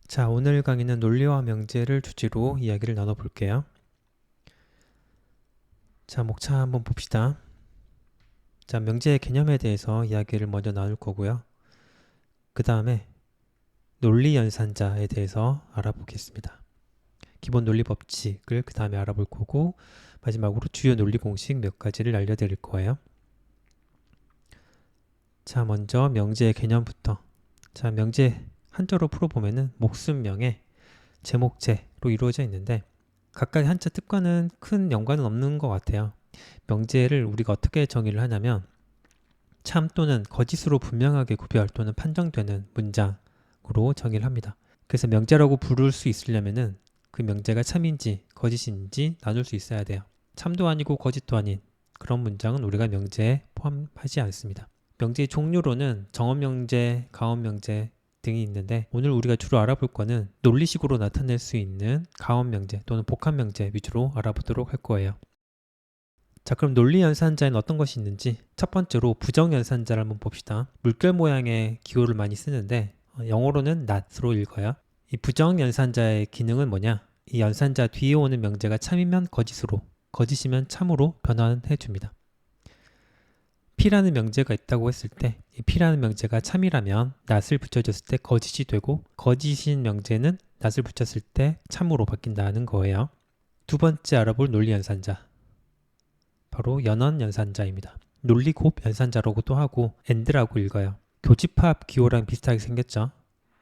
자, 오늘 강의는 논리와 명제를 주제로 이야기를 나눠볼게요. 자, 목차 한번 봅시다. 자, 명제의 개념에 대해서 이야기를 먼저 나눌 거고요. 그 다음에 논리 연산자에 대해서 알아보겠습니다. 기본 논리 법칙을 그 다음에 알아볼 거고, 마지막으로 주요 논리 공식 몇 가지를 알려드릴 거예요. 자, 먼저 명제의 개념부터. 자, 명제 한자로 풀어보면은 목순명의 제목제로 이루어져 있는데, 각각의 한자 뜻과는 큰 연관은 없는 것 같아요. 명제를 우리가 어떻게 정의를 하냐면 참 또는 거짓으로 분명하게 구별 또는 판정되는 문장으로 정의를 합니다. 그래서 명제라고 부를 수 있으려면은 그 명제가 참인지 거짓인지 나눌 수 있어야 돼요. 참도 아니고 거짓도 아닌 그런 문장은 우리가 명제에 포함하지 않습니다. 명제의 종류로는 정언명제, 가언명제 등이 있는데, 오늘 우리가 주로 알아볼 거는 논리식으로 나타낼 수 있는 가언명제 또는 복합명제 위주로 알아보도록 할 거예요. 자, 그럼 논리 연산자에는 어떤 것이 있는지 첫 번째로 부정 연산자를 한번 봅시다. 물결 모양의 기호를 많이 쓰는데 영어로는 not으로 읽어요. 이 부정 연산자의 기능은 뭐냐? 이 연산자 뒤에 오는 명제가 참이면 거짓으로, 거짓이면 참으로 변환해 줍니다. P라는 명제가 있다고 했을 때 이 P라는 명제가 참이라면 not을 붙여줬을 때 거짓이 되고, 거짓인 명제는 not을 붙였을 때 참으로 바뀐다는 거예요. 두 번째 알아볼 논리 연산자, 바로 연언 연산자입니다. 논리곱 연산자라고도 하고 AND라고 읽어요. 교집합 기호랑 비슷하게 생겼죠.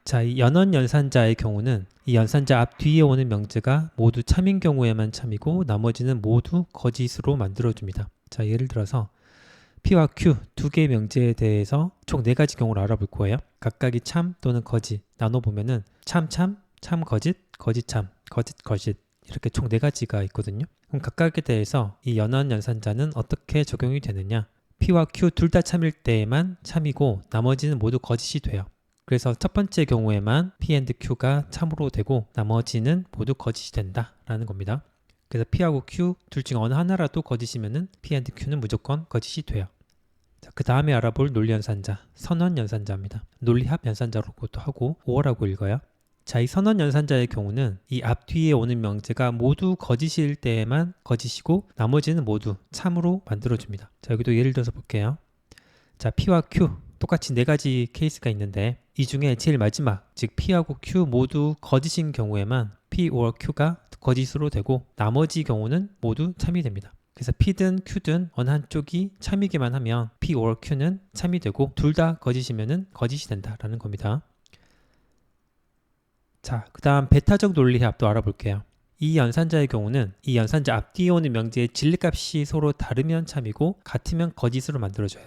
자, 이 연언 연산자의 경우는 이 연산자 앞 뒤에 오는 명제가 모두 참인 경우에만 참이고 나머지는 모두 거짓으로 만들어줍니다. 자, 예를 들어서 P와 Q 두 개의 명제에 대해서 총 4가지 경우를 알아볼 거예요. 각각이 참 또는 거짓 나눠보면은 참, 거짓, 거짓, 참, 거짓, 거짓 이렇게 총 4가지가 있거든요. 그럼 각각에 대해서 이 연언 연산자는 어떻게 적용이 되느냐? P와 Q 둘 다 참일 때에만 참이고 나머지는 모두 거짓이 돼요. 그래서 첫 번째 경우에만 P and Q가 참으로 되고 나머지는 모두 거짓이 된다라는 겁니다. 그래서 P하고 Q 둘 중 어느 하나라도 거짓이면은 P and Q는 무조건 거짓이 돼요. 자, 그 다음에 알아볼 논리 연산자, 선언 연산자입니다. 논리합 연산자라고도 하고 오어라고 읽어요. 자, 이 선언 연산자의 경우는 이 앞 뒤에 오는 명제가 모두 거짓일 때에만 거짓이고 나머지는 모두 참으로 만들어줍니다. 자, 여기도 예를 들어서 볼게요. 자, P와 Q 똑같이 4가지 케이스가 있는데 이 중에 제일 마지막, 즉 P하고 Q 모두 거짓인 경우에만 P or Q가 거짓으로 되고 나머지 경우는 모두 참이 됩니다. 그래서 P든 Q든 어느 한쪽이 참이기만 하면 P or Q는 참이 되고 둘 다 거짓이면은 거짓이 된다라는 겁니다. 자, 그 다음 베타적 논리합도 알아볼게요. 이 연산자의 경우는 이 연산자 앞뒤에 오는 명제의 진리값이 서로 다르면 참이고 같으면 거짓으로 만들어져요.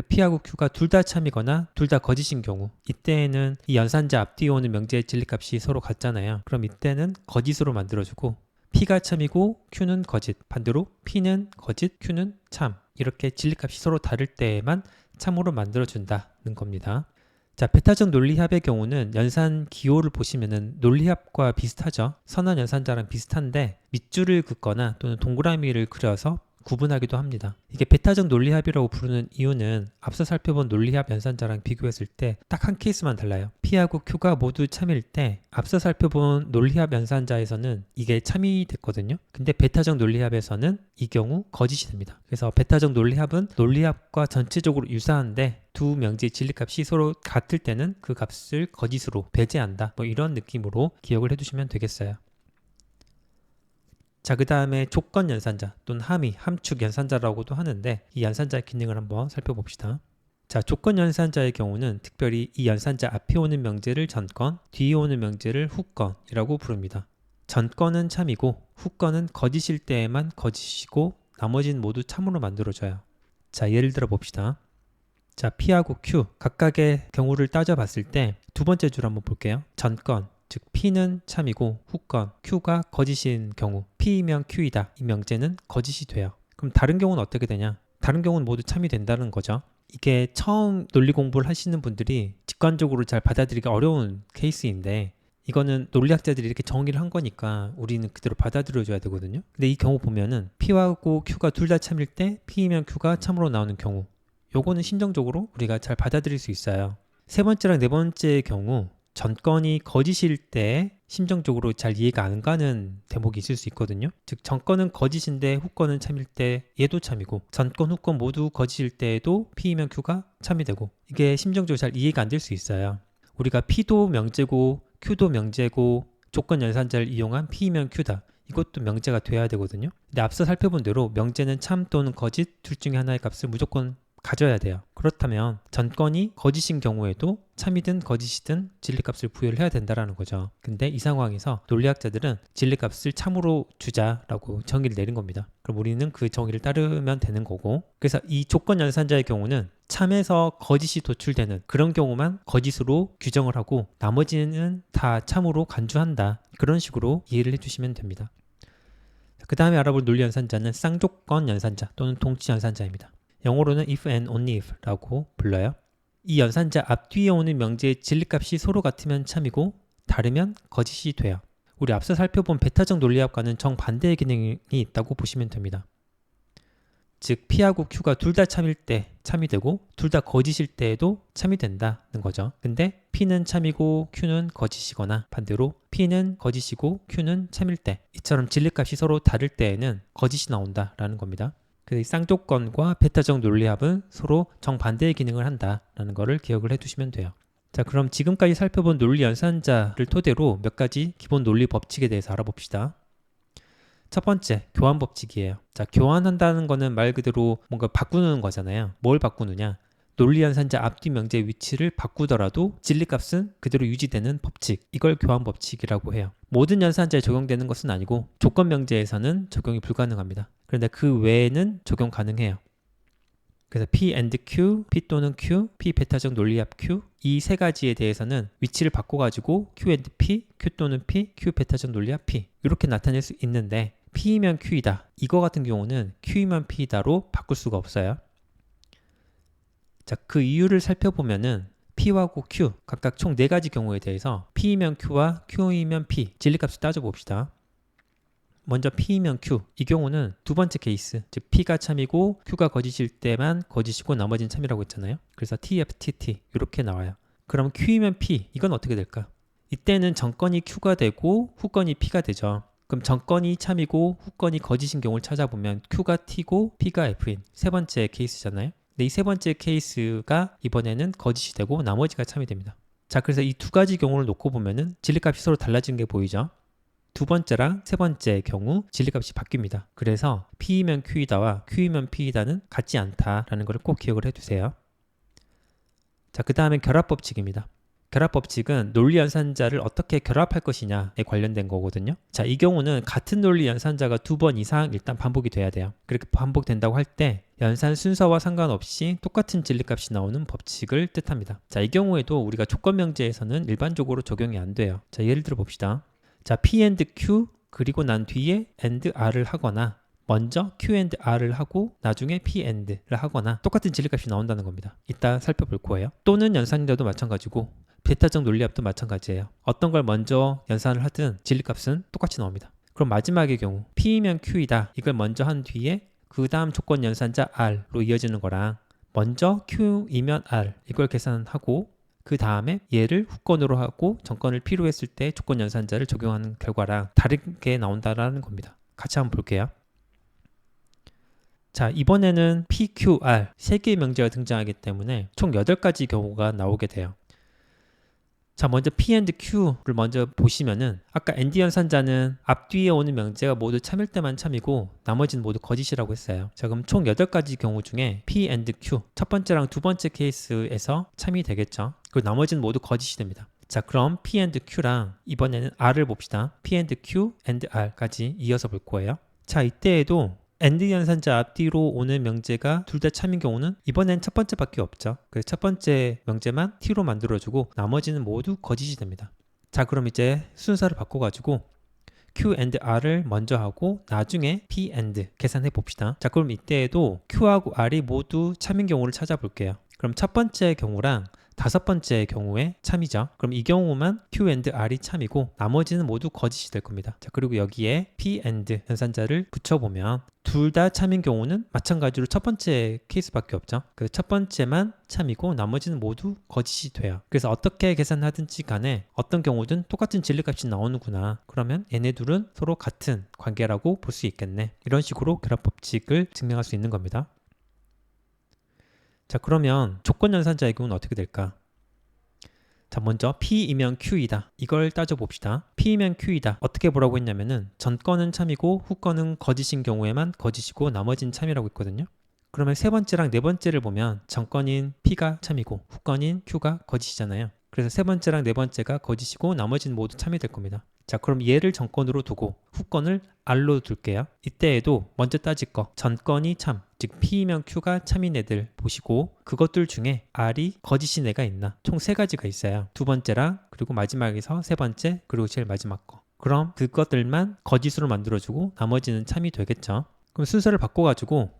P하고 Q가 둘 다 참이거나 둘 다 거짓인 경우, 이때에는 이 연산자 앞뒤에 오는 명제의 진리값이 서로 같잖아요. 그럼 이때는 거짓으로 만들어주고, P가 참이고 Q는 거짓, 반대로 P는 거짓, Q는 참, 이렇게 진리값이 서로 다를 때에만 참으로 만들어준다는 겁니다. 자, 베타적 논리합의 경우는 연산 기호를 보시면은 논리합과 비슷하죠. 선언 연산자랑 비슷한데 밑줄을 긋거나 또는 동그라미를 그려서 구분하기도 합니다. 이게 베타적 논리합이라고 부르는 이유는 앞서 살펴본 논리합 연산자랑 비교했을 때 딱 한 케이스만 달라요. P하고 Q가 모두 참일 때 앞서 살펴본 논리합 연산자에서는 이게 참이 됐거든요. 근데 베타적 논리합에서는 이 경우 거짓이 됩니다. 그래서 베타적 논리합은 논리합과 전체적으로 유사한데 두 명제의 진리값이 서로 같을 때는 그 값을 거짓으로 배제한다. 뭐 이런 느낌으로 기억을 해두시면 되겠어요. 자, 그 다음에 조건 연산자 또는 함의, 함축 연산자라고도 하는데 이 연산자의 기능을 한번 살펴봅시다. 자, 조건 연산자의 경우는 특별히 이 연산자 앞에 오는 명제를 전건, 뒤에 오는 명제를 후건이라고 부릅니다. 전건은 참이고 후건은 거짓일 때에만 거짓이고 나머지는 모두 참으로 만들어져요. 자, 예를 들어 봅시다. 자, P하고 Q 각각의 경우를 따져봤을 때 두 번째 줄 한번 볼게요. 전건, 즉 P는 참이고 후건, Q가 거짓인 경우 P이면 Q이다. 이 명제는 거짓이 돼요. 그럼 다른 경우는 어떻게 되냐? 다른 경우는 모두 참이 된다는 거죠. 이게 처음 논리 공부를 하시는 분들이 직관적으로 잘 받아들이기 어려운 케이스인데 이거는 논리학자들이 이렇게 정의를 한 거니까 우리는 그대로 받아들여줘야 되거든요. 근데 이 경우 보면은 P하고 Q가 둘 다 참일 때 P이면 Q가 참으로 나오는 경우, 요거는 심정적으로 우리가 잘 받아들일 수 있어요. 세 번째랑 네 번째의 경우 전건이 거짓일 때 심정적으로 잘 이해가 안 가는 대목이 있을 수 있거든요. 즉 전건은 거짓인데 후건은 참일 때 얘도 참이고, 전건 후건 모두 거짓일 때에도 P이면 Q가 참이 되고, 이게 심정적으로 잘 이해가 안 될 수 있어요. 우리가 P도 명제고 Q도 명제고 조건 연산자를 이용한 P이면 Q다, 이것도 명제가 돼야 되거든요. 근데 앞서 살펴본 대로 명제는 참 또는 거짓 둘 중에 하나의 값을 무조건 가져야 돼요. 그렇다면 전건이 거짓인 경우에도 참이든 거짓이든 진리값을 부여를 해야 된다는 거죠. 근데 이 상황에서 논리학자들은 진리값을 참으로 주자라고 정의를 내린 겁니다. 그럼 우리는 그 정의를 따르면 되는 거고, 그래서 이 조건 연산자의 경우는 참에서 거짓이 도출되는 그런 경우만 거짓으로 규정을 하고 나머지는 다 참으로 간주한다, 그런 식으로 이해를 해주시면 됩니다. 그 다음에 알아볼 논리 연산자는 쌍조건 연산자 또는 동치 연산자입니다. 영어로는 if and only if라고 불러요. 이 연산자 앞뒤에 오는 명제의 진리값이 서로 같으면 참이고 다르면 거짓이 돼요. 우리 앞서 살펴본 베타적 논리학과는 정반대의 기능이 있다고 보시면 됩니다. 즉 P하고 Q가 둘 다 참일 때 참이 되고 둘 다 거짓일 때에도 참이 된다는 거죠. 근데 P는 참이고 Q는 거짓이거나 반대로 P는 거짓이고 Q는 참일 때, 이처럼 진리값이 서로 다를 때에는 거짓이 나온다라는 겁니다. 그 쌍조건과 베타적 논리합은 서로 정반대의 기능을 한다라는 것을 기억을 해두시면 돼요. 자, 그럼 지금까지 살펴본 논리 연산자를 토대로 몇 가지 기본 논리 법칙에 대해서 알아봅시다. 첫 번째, 교환 법칙이에요. 자, 교환한다는 거는 말 그대로 뭔가 바꾸는 거잖아요. 뭘 바꾸느냐? 논리 연산자 앞뒤 명제의 위치를 바꾸더라도 진리값은 그대로 유지되는 법칙, 이걸 교환 법칙이라고 해요. 모든 연산자에 적용되는 것은 아니고 조건 명제에서는 적용이 불가능합니다. 그런데 그 외에는 적용 가능해요. 그래서 P and Q, P 또는 Q, P 베타적 논리합 Q, 이 세 가지에 대해서는 위치를 바꿔가지고 Q and P, Q 또는 P, Q 베타적 논리합 P, 이렇게 나타낼 수 있는데 P이면 Q이다, 이거 같은 경우는 Q이면 P이다로 바꿀 수가 없어요. 자, 그 이유를 살펴보면은 P하고 Q 각각 총 4가지 경우에 대해서 P이면 Q와 Q이면 P 진리값을 따져봅시다. 먼저 P이면 Q, 이 경우는 두 번째 케이스, 즉 P가 참이고 Q가 거짓일 때만 거짓이고 나머지는 참이라고 했잖아요. 그래서 TFTT 이렇게 나와요. 그럼 Q이면 P, 이건 어떻게 될까? 이때는 전건이 Q가 되고 후건이 P가 되죠. 그럼 전건이 참이고 후건이 거짓인 경우를 찾아보면 Q가 T고 P가 F인 세 번째 케이스잖아요. 근데 이 세 번째 케이스가 이번에는 거짓이 되고 나머지가 참이 됩니다. 자, 그래서 이 두 가지 경우를 놓고 보면은 진리값이 서로 달라진 게 보이죠? 두 번째랑 세 번째 경우 진리값이 바뀝니다. 그래서 P이면 Q이다와 Q이면 P이다는 같지 않다라는 걸 꼭 기억을 해두세요. 자, 그 다음에 결합법칙입니다. 결합법칙은 논리 연산자를 어떻게 결합할 것이냐에 관련된 거거든요. 자, 이 경우는 같은 논리 연산자가 2번 이상 일단 반복이 돼야 돼요. 그렇게 반복된다고 할 때 연산 순서와 상관없이 똑같은 진리값이 나오는 법칙을 뜻합니다. 자, 이 경우에도 우리가 조건 명제에서는 일반적으로 적용이 안 돼요. 자, 예를 들어 봅시다. 자, P and Q 그리고 난 뒤에 and R을 하거나 먼저 Q and R을 하고 나중에 P and를 하거나 똑같은 진리값이 나온다는 겁니다. 이따 살펴볼 거예요. 또는 연산인데도 마찬가지고 베타적 논리합도 마찬가지예요. 어떤 걸 먼저 연산을 하든 진리값은 똑같이 나옵니다. 그럼 마지막의 경우 P이면 Q이다, 이걸 먼저 한 뒤에 그 다음 조건 연산자 R로 이어지는 거랑 먼저 Q이면 R 이걸 계산하고 그 다음에 얘를 후건으로 하고 전건을 P로 했을 때 조건 연산자를 적용하는 결과랑 다르게 나온다는 겁니다. 같이 한번 볼게요. 자, 이번에는 P, Q, R 3개의 명제가 등장하기 때문에 총 8가지 경우가 나오게 돼요. 자, 먼저 P and Q를 먼저 보시면은 아까 and 연산자는 앞뒤에 오는 명제가 모두 참일 때만 참이고 나머지는 모두 거짓이라고 했어요. 자, 그럼 총 8가지 경우 중에 P and Q 첫 번째랑 두 번째 케이스에서 참이 되겠죠. 그리고 나머지는 모두 거짓이 됩니다. 자, 그럼 P and Q랑 이번에는 R을 봅시다. P and Q and R까지 이어서 볼 거예요. 자, 이때에도 and 연산자 앞뒤로 오는 명제가 둘 다 참인 경우는 이번엔 첫 번째밖에 없죠. 그래서 첫 번째 명제만 T로 만들어주고 나머지는 모두 거짓이 됩니다. 자, 그럼 이제 순서를 바꿔가지고 Q and R을 먼저 하고 나중에 P and 계산해 봅시다. 자, 그럼 이때에도 Q하고 R이 모두 참인 경우를 찾아볼게요. 그럼 첫 번째 경우랑 다섯 번째 경우에 참이죠. 그럼 이 경우만 Q and R이 참이고 나머지는 모두 거짓이 될 겁니다. 자, 그리고 여기에 P and 연산자를 붙여보면 둘 다 참인 경우는 마찬가지로 첫 번째 케이스밖에 없죠. 그 첫 번째만 참이고 나머지는 모두 거짓이 돼요. 그래서 어떻게 계산하든지 간에 어떤 경우든 똑같은 진리값이 나오는구나. 그러면 얘네 둘은 서로 같은 관계라고 볼 수 있겠네. 이런 식으로 결합 법칙을 증명할 수 있는 겁니다. 자, 그러면 조건 연산자의 경우는 어떻게 될까? 자, 먼저 P이면 Q이다. 이걸 따져봅시다. P이면 Q이다. 어떻게 보라고 했냐면은 전 건은 참이고 후 건은 거짓인 경우에만 거짓이고 나머지는 참이라고 했거든요. 그러면 세 번째랑 네 번째를 보면 전 건인 P가 참이고 후 건인 Q가 거짓이잖아요. 그래서 세 번째랑 네 번째가 거짓이고 나머지는 모두 참이 될 겁니다. 자, 그럼 얘를 전건으로 두고 후건을 R로 둘게요. 이때에도 먼저 따질 거 전건이 참, 즉 P이면 Q가 참인 애들 보시고 그것들 중에 R이 거짓인 애가 있나? 총 세 가지가 있어요. 두 번째랑 그리고 마지막에서 세 번째 그리고 제일 마지막 거. 그럼 그것들만 거짓으로 만들어주고 나머지는 참이 되겠죠. 그럼 순서를 바꿔가지고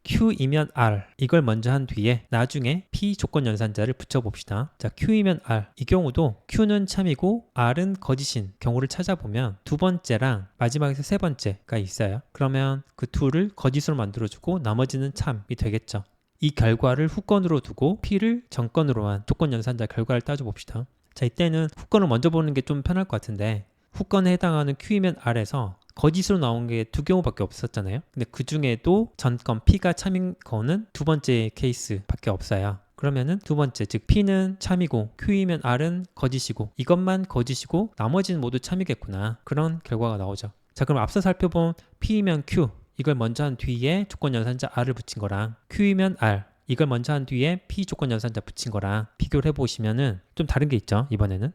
Q이면 R 이걸 먼저 한 뒤에 나중에 P 조건 연산자를 붙여봅시다. 자, Q이면 R 이 경우도 Q는 참이고 R은 거짓인 경우를 찾아보면 두 번째랑 마지막에서 세 번째가 있어요. 그러면 그 둘을 거짓으로 만들어주고 나머지는 참이 되겠죠. 이 결과를 후건으로 두고 P를 전건으로 한 조건 연산자 결과를 따져봅시다. 자, 이때는 후건을 먼저 보는 게 좀 편할 것 같은데 후건에 해당하는 Q이면 R에서 거짓으로 나온 게 두 경우밖에 없었잖아요. 근데 그 중에도 전건 P가 참인 거는 두 번째 케이스밖에 없어요. 그러면은 두 번째, 즉 P는 참이고 Q이면 R은 거짓이고 이것만 거짓이고 나머지는 모두 참이겠구나. 그런 결과가 나오죠. 자, 그럼 앞서 살펴본 P이면 Q 이걸 먼저 한 뒤에 조건 연산자 R을 붙인 거랑 Q이면 R 이걸 먼저 한 뒤에 P 조건 연산자 붙인 거랑 비교를 해보시면은 좀 다른 게 있죠. 이번에는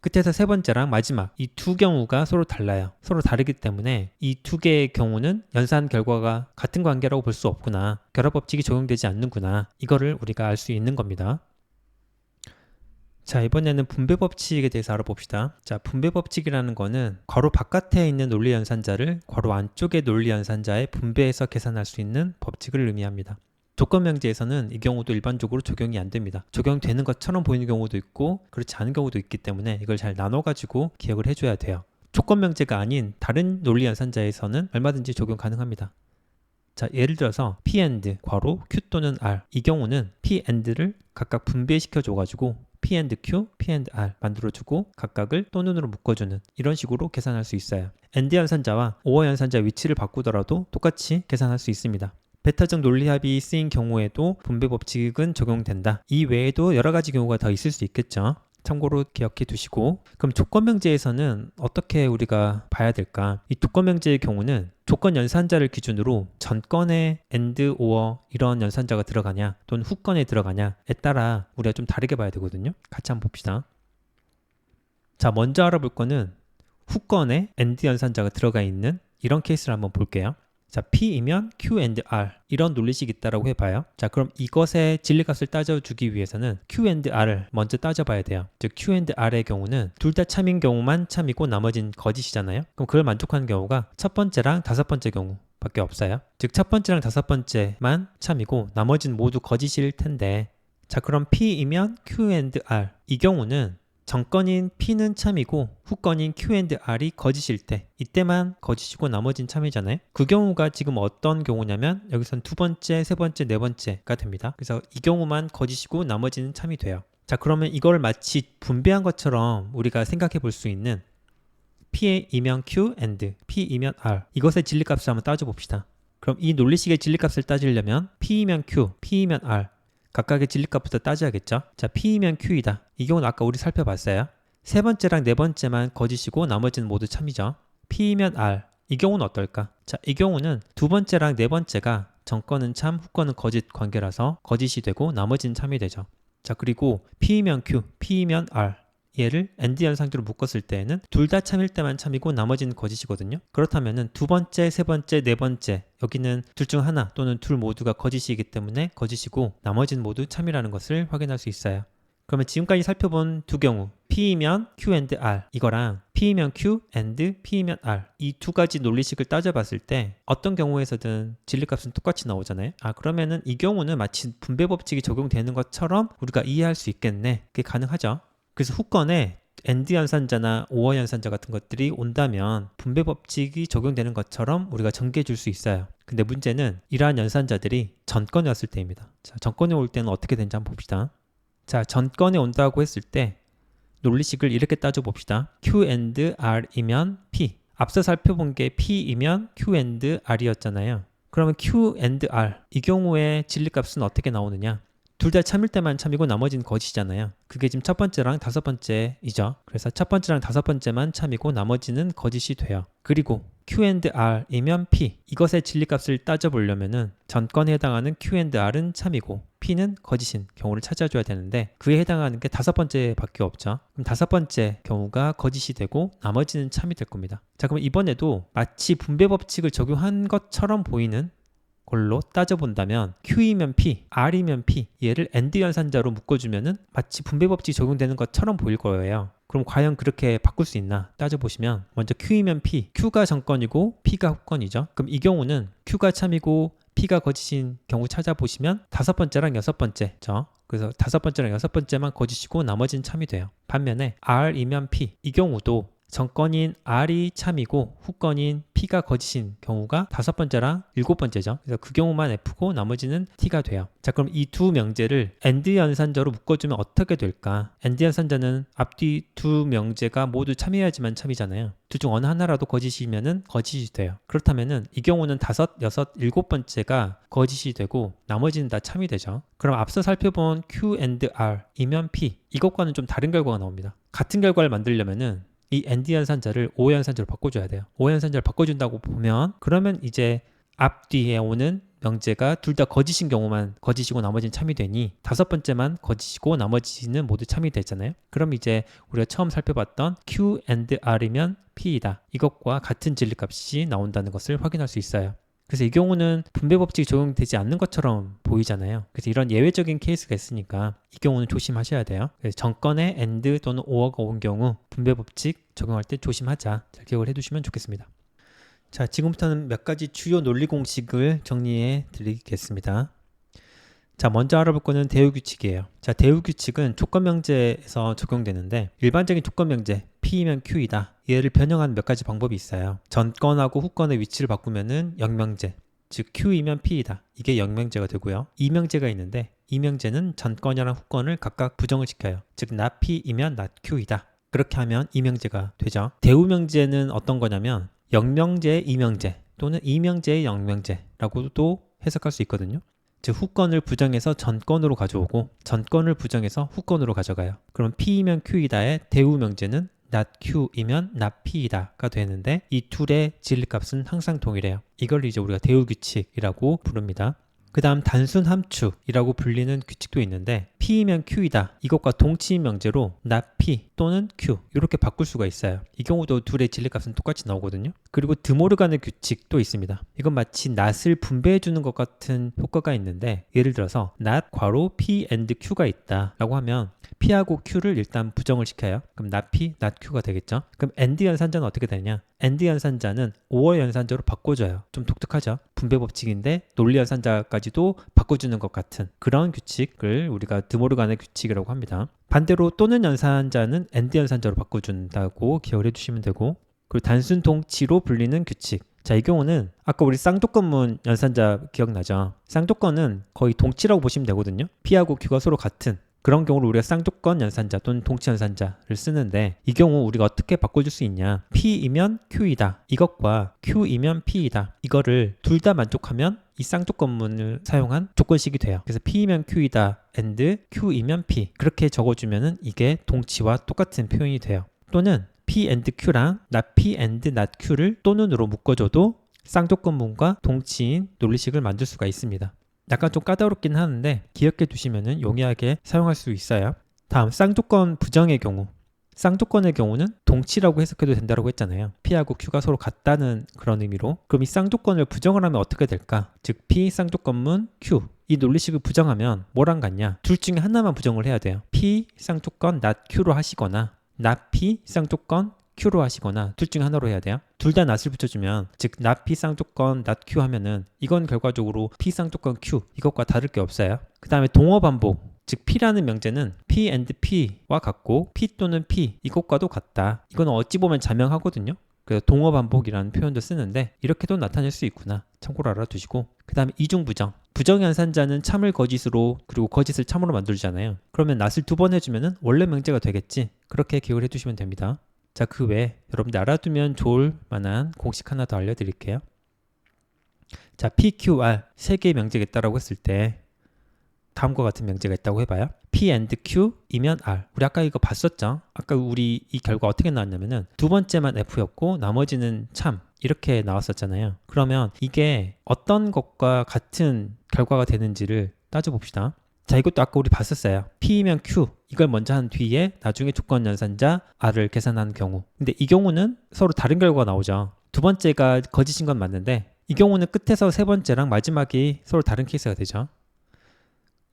끝에서 세 번째랑 마지막 이 두 경우가 서로 달라요. 서로 다르기 때문에 이 두 개의 경우는 연산 결과가 같은 관계라고 볼 수 없구나. 결합 법칙이 적용되지 않는구나. 이거를 우리가 알 수 있는 겁니다. 자, 이번에는 분배 법칙에 대해서 알아봅시다. 자, 분배 법칙이라는 거는 괄호 바깥에 있는 논리 연산자를 괄호 안쪽의 논리 연산자에 분배해서 계산할 수 있는 법칙을 의미합니다. 조건 명제에서는 이 경우도 일반적으로 적용이 안 됩니다. 적용되는 것처럼 보이는 경우도 있고 그렇지 않은 경우도 있기 때문에 이걸 잘 나눠가지고 기억을 해줘야 돼요. 조건 명제가 아닌 다른 논리 연산자에서는 얼마든지 적용 가능합니다. 자, 예를 들어서 P and 괄호 Q 또는 R 이 경우는 P and를 각각 분배시켜 줘가지고 P and Q, P and R 만들어주고 각각을 또는으로 묶어주는 이런 식으로 계산할 수 있어요. and 연산자와 or 연산자 위치를 바꾸더라도 똑같이 계산할 수 있습니다. 베타적 논리합이 쓰인 경우에도 분배 법칙은 적용된다. 이 외에도 여러 가지 경우가 더 있을 수 있겠죠. 참고로 기억해 두시고 그럼 조건 명제에서는 어떻게 우리가 봐야 될까? 이 조건 명제의 경우는 조건 연산자를 기준으로 전건에 and, or 이런 연산자가 들어가냐 또는 후건에 들어가냐에 따라 우리가 좀 다르게 봐야 되거든요. 같이 한번 봅시다. 자, 먼저 알아볼 거는 후건에 and 연산자가 들어가 있는 이런 케이스를 한번 볼게요. 자, P이면 Q and R 이런 논리식이 있다라고 해봐요. 자, 그럼 이것의 진리값을 따져주기 위해서는 Q and R을 먼저 따져봐야 돼요. 즉 Q and R의 경우는 둘 다 참인 경우만 참이고 나머지는 거짓이잖아요. 그럼 그걸 만족하는 경우가 첫 번째랑 다섯 번째 경우밖에 없어요. 즉 첫 번째랑 다섯 번째만 참이고 나머지는 모두 거짓일 텐데 자, 그럼 P이면 Q and R 이 경우는 전건인 P는 참이고 후건인 Q and R이 거짓일 때 이때만 거짓이고 나머진 참이잖아요. 그 경우가 지금 어떤 경우냐면 여기선 두 번째, 세 번째, 네 번째가 됩니다. 그래서 이 경우만 거짓이고 나머지는 참이 돼요. 자, 그러면 이걸 마치 분배한 것처럼 우리가 생각해 볼 수 있는 P이면 Q and P이면 R 이것의 진리값을 한번 따져봅시다. 그럼 이 논리식의 진리값을 따지려면 P이면 Q, P이면 R 각각의 진리값부터 따져야겠죠. 자, P이면 Q이다. 이 경우는 아까 우리 살펴봤어요. 세 번째랑 네 번째만 거짓이고 나머지는 모두 참이죠. P이면 R. 이 경우는 어떨까? 자, 이 경우는 두 번째랑 네 번째가 전건은 참, 후건은 거짓 관계라서 거짓이 되고 나머지는 참이 되죠. 자, 그리고 P이면 Q, P이면 R. 얘를 and 연상대로 묶었을 때에는 둘 다 참일 때만 참이고 나머지는 거짓이거든요. 그렇다면은 두 번째, 세 번째, 네 번째 여기는 둘 중 하나 또는 둘 모두가 거짓이기 때문에 거짓이고 나머지는 모두 참이라는 것을 확인할 수 있어요. 그러면 지금까지 살펴본 두 경우 P이면 Q and R 이거랑 P이면 Q, and P이면 R. 이 두 가지 논리식을 따져봤을 때 어떤 경우에서든 진리값은 똑같이 나오잖아요. 그러면은 이 경우는 마치 분배 법칙이 적용되는 것처럼 우리가 이해할 수 있겠네. 그게 가능하죠. 그래서 후건에 AND 연산자나 OR 연산자 같은 것들이 온다면 분배 법칙이 적용되는 것처럼 우리가 전개해 줄 수 있어요. 근데 문제는 이러한 연산자들이 전건에 왔을 때입니다. 자, 전건에 올 때는 어떻게 되는지 한번 봅시다. 자, 전건에 온다고 했을 때 논리식을 이렇게 따져봅시다. Q and R이면 P. 앞서 살펴본 게 P이면 Q and R이었잖아요. 그러면 Q and R 이 경우에 진리값은 어떻게 나오느냐? 둘 다 참일 때만 참이고 나머지는 거짓이잖아요. 그게 지금 첫 번째랑 다섯 번째이죠. 그래서 첫 번째랑 다섯 번째만 참이고 나머지는 거짓이 돼요. 그리고 Q and R이면 P. 이것의 진리값을 따져보려면은 전건에 해당하는 Q and R은 참이고 P는 거짓인 경우를 찾아줘야 되는데 그에 해당하는 게 다섯 번째밖에 없죠. 그럼 다섯 번째 경우가 거짓이 되고 나머지는 참이 될 겁니다. 자, 그럼 이번에도 마치 분배 법칙을 적용한 것처럼 보이는 걸로 따져본다면 Q이면 P, R이면 P 얘를 AND 연산자로 묶어주면은 마치 분배 법칙이 적용되는 것처럼 보일 거예요. 그럼 과연 그렇게 바꿀 수 있나 따져보시면 먼저 Q이면 P, Q가 전건이고 P가 후건이죠. 그럼 이 경우는 Q가 참이고 P가 거짓인 경우 찾아보시면 다섯 번째랑 여섯 번째죠. 그래서 다섯 번째랑 여섯 번째만 거짓이고 나머지는 참이 돼요. 반면에 R이면 P 이 경우도 전건인 R이 참이고 후건인 P가 거짓인 경우가 다섯 번째랑 일곱 번째죠. 그래서 그 경우만 F고 나머지는 T가 돼요. 자, 그럼 이 두 명제를 AND 연산자로 묶어주면 어떻게 될까? AND 연산자는 앞뒤 두 명제가 모두 참여해야지만 참이잖아요. 둘 중 어느 하나라도 거짓이면은 거짓이 돼요. 그렇다면은 이 경우는 다섯, 여섯, 일곱 번째가 거짓이 되고 나머지는 다 참이 되죠. 그럼 앞서 살펴본 Q and R이면 P 이것과는 좀 다른 결과가 나옵니다. 같은 결과를 만들려면은 이 AND 연산자를 OR 연산자로 바꿔줘야 돼요. OR 연산자를 바꿔준다고 보면 그러면 이제 앞뒤에 오는 명제가 둘 다 거짓인 경우만 거짓이고 나머지는 참이 되니 다섯 번째만 거짓이고 나머지는 모두 참이 되잖아요. 그럼 이제 우리가 처음 살펴봤던 Q and R이면 P이다. 이것과 같은 진리값이 나온다는 것을 확인할 수 있어요. 그래서 이 경우는 분배 법칙이 적용되지 않는 것처럼 보이잖아요. 그래서 이런 예외적인 케이스가 있으니까 이 경우는 조심하셔야 돼요. 그래서 전건에 AND 또는 OR가 온 경우 분배 법칙 적용할 때 조심하자. 잘 기억을 해두시면 좋겠습니다. 자, 지금부터는 몇 가지 주요 논리 공식을 정리해 드리겠습니다. 자, 먼저 알아볼 거는 대우규칙이에요. 자, 대우규칙은 조건명제에서 적용되는데 일반적인 조건명제 P이면 Q이다. 얘를 변형하는 몇 가지 방법이 있어요. 전건하고 후건의 위치를 바꾸면은 영명제, 즉 Q이면 P이다. 이게 영명제가 되고요. 이명제가 있는데 이명제는 전건이랑 후건을 각각 부정을 시켜요. 즉 not P이면 not Q이다. 그렇게 하면 이명제가 되죠. 대우명제는 어떤 거냐면 영명제의 이명제 또는 이명제의 영명제라고도 해석할 수 있거든요. 즉 후건을 부정해서 전건으로 가져오고 전건을 부정해서 후건으로 가져가요. 그럼 P이면 Q이다의 대우명제는 not Q이면 not P이다가 되는데 이 둘의 진리값은 항상 동일해요. 이걸 이제 우리가 대우규칙이라고 부릅니다. 그 다음 단순 함축이라고 불리는 규칙도 있는데 P이면 Q이다. 이것과 동치인 명제로 not P 또는 Q 이렇게 바꿀 수가 있어요. 이 경우도 둘의 진리값은 똑같이 나오거든요. 그리고 드모르간의 규칙도 있습니다. 이건 마치 not을 분배해 주는 것 같은 효과가 있는데 예를 들어서 not 괄호 P and Q가 있다 라고 하면 P하고 Q를 일단 부정을 시켜요. 그럼 not P, not Q가 되겠죠. 그럼 AND 연산자는 어떻게 되냐? AND 연산자는 OR 연산자로 바꿔줘요. 좀 독특하죠? 분배 법칙인데 논리 연산자까지도 바꿔주는 것 같은 그런 규칙을 우리가 드모르간의 규칙이라고 합니다. 반대로 또는 연산자는 AND 연산자로 바꿔준다고 기억을 해주시면 되고 그리고 단순 동치로 불리는 규칙. 자, 이 경우는 아까 우리 쌍조건문 연산자 기억나죠? 쌍조건은 거의 동치라고 보시면 되거든요. P하고 Q가 서로 같은 그런 경우를 우리가 쌍조건 연산자 또는 동치 연산자를 쓰는데 이 경우 우리가 어떻게 바꿔줄 수 있냐? P이면 Q이다. 이것과 Q이면 P이다. 이거를 둘 다 만족하면 이 쌍조건문을 사용한 조건식이 돼요. 그래서 P이면 Q이다 and Q이면 P 그렇게 적어주면은 이게 동치와 똑같은 표현이 돼요. 또는 P and Q랑 not P and not Q를 또는으로 묶어줘도 쌍조건문과 동치인 논리식을 만들 수가 있습니다. 약간 좀 까다롭긴 하는데 기억해 두시면 용이하게 사용할 수 있어요. 다음 쌍조건 부정의 경우. 쌍조건의 경우는 동치라고 해석해도 된다고 했잖아요. P하고 Q가 서로 같다는 그런 의미로. 그럼 이 쌍조건을 부정을 하면 어떻게 될까? 즉 P 쌍조건문 Q 이 논리식을 부정하면 뭐랑 같냐? 둘 중에 하나만 부정을 해야 돼요. P 쌍조건 not Q로 하시거나 not P 쌍조건 Q로 하시거나 둘 중 하나로 해야 돼요. 둘 다 not을 붙여주면 즉 not P 쌍조건 not Q 하면은 이건 결과적으로 P 쌍조건 Q 이것과 다를 게 없어요. 그 다음에 동어 반복 즉 P라는 명제는 P and P와 같고 P 또는 P 이것과도 같다. 이건 어찌 보면 자명하거든요. 그래서 동어 반복이라는 표현도 쓰는데 이렇게도 나타낼 수 있구나. 참고로 알아두시고 그 다음에 이중부정 부정연산자는 참을 거짓으로 그리고 거짓을 참으로 만들잖아요. 그러면 not을 두 번 해주면은 원래 명제가 되겠지. 그렇게 기억을 해두시면 됩니다. 자, 그 외에 여러분들 알아두면 좋을 만한 공식 하나 더 알려드릴게요. 자, PQR 세 개의 명제가 있다라고 했을 때 다음과 같은 명제가 있다고 해봐요. P and Q이면 R. 우리 아까 이거 봤었죠? 아까 우리 이 결과 어떻게 나왔냐면은 두 번째만 F였고 나머지는 참 이렇게 나왔었잖아요. 그러면 이게 어떤 것과 같은 결과가 되는지를 따져봅시다. 자, 이것도 아까 우리 봤었어요. P이면 Q 이걸 먼저 한 뒤에 나중에 조건 연산자 R을 계산한 경우. 근데 이 경우는 서로 다른 결과가 나오죠. 두 번째가 거짓인 건 맞는데 이 경우는 끝에서 세 번째랑 마지막이 서로 다른 케이스가 되죠.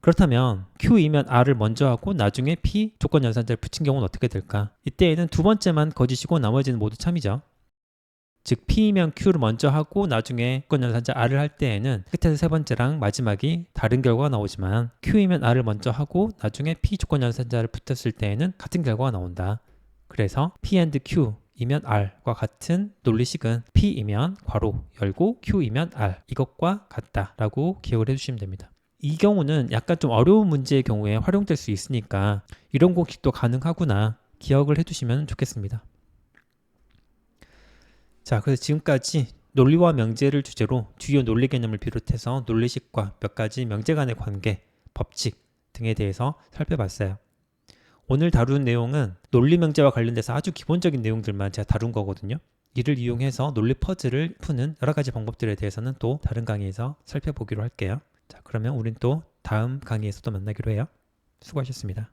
그렇다면 Q이면 R을 먼저 하고 나중에 P 조건 연산자를 붙인 경우는 어떻게 될까? 이때에는 두 번째만 거짓이고 나머지는 모두 참이죠. 즉 P이면 Q를 먼저 하고 나중에 조건 연산자 R을 할 때에는 끝에서 세 번째랑 마지막이 다른 결과가 나오지만 Q이면 R을 먼저 하고 나중에 P 조건 연산자를 붙였을 때에는 같은 결과가 나온다. 그래서 P and Q이면 R과 같은 논리식은 P이면 괄호 열고 Q이면 R 이것과 같다라고 기억을 해주시면 됩니다. 이 경우는 약간 좀 어려운 문제의 경우에 활용될 수 있으니까 이런 공식도 가능하구나 기억을 해두시면 좋겠습니다. 자, 그래서 지금까지 논리와 명제를 주제로 주요 논리 개념을 비롯해서 논리식과 몇 가지 명제 간의 관계, 법칙 등에 대해서 살펴봤어요. 오늘 다룬 내용은 논리 명제와 관련돼서 아주 기본적인 내용들만 제가 다룬 거거든요. 이를 이용해서 논리 퍼즐을 푸는 여러 가지 방법들에 대해서는 또 다른 강의에서 살펴보기로 할게요. 자, 그러면 우린 또 다음 강의에서 또 만나기로 해요. 수고하셨습니다.